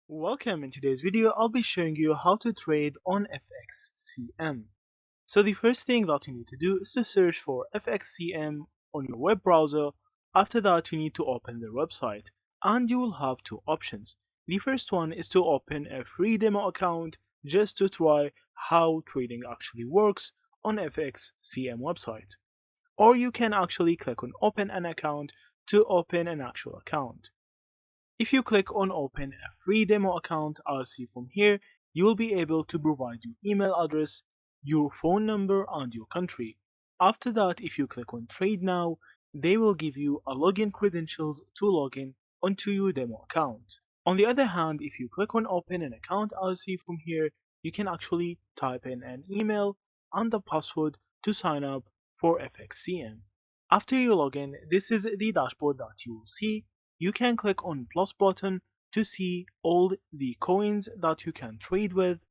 Welcome. In today's video, I'll be showing you how to trade on FXCM. So the first thing that you need to do is to search for FXCM on your web browser. After that, you need to open their website and you will have two options. The first one is to open a free demo account just to try how trading actually works on FXCM website. Or you can actually click on open an account to open an actual account. If you click on open a free demo account, as see from here, you will be able to provide your email address, your phone number and your country. After that, if you click on trade now, they will give you a login credentials to log in onto your demo account. On the other hand, if you click on open an account, as see from here, you can actually type in an email and a password to sign up for FXCM. After you log in, this is the dashboard that you will see. You can click on plus button to see all the coins that you can trade with.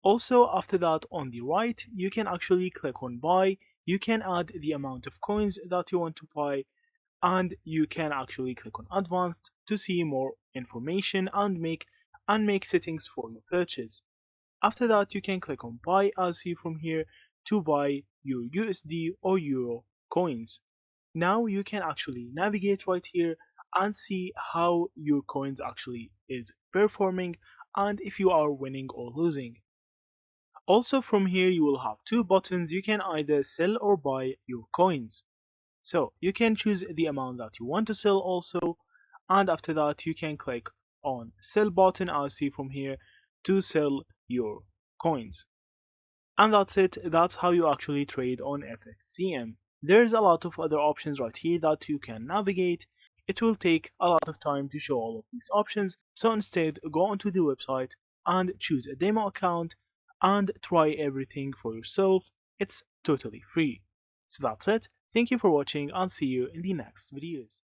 Also, after that, on the right, you can actually click on buy. You can add the amount of coins that you want to buy, and you can actually click on advanced to see more information and make settings for your purchase. After that, you can click on buy, as see from here, to buy your USD or Euro coins. Now you can actually navigate right here and see how your coins actually is performing and if you are winning or losing. Also from here you will have two buttons. You can either sell or buy your coins. So you can choose the amount that you want to sell also, and after that you can click on sell button, as see from here, to sell your coins. And that's it. That's how you actually trade on FXCM. There's a lot of other options right here that you can navigate. It will take a lot of time to show all of these options, so instead go onto the website and choose a demo account and try everything for yourself. It's totally free. So that's it. Thank you for watching and see you in the next videos.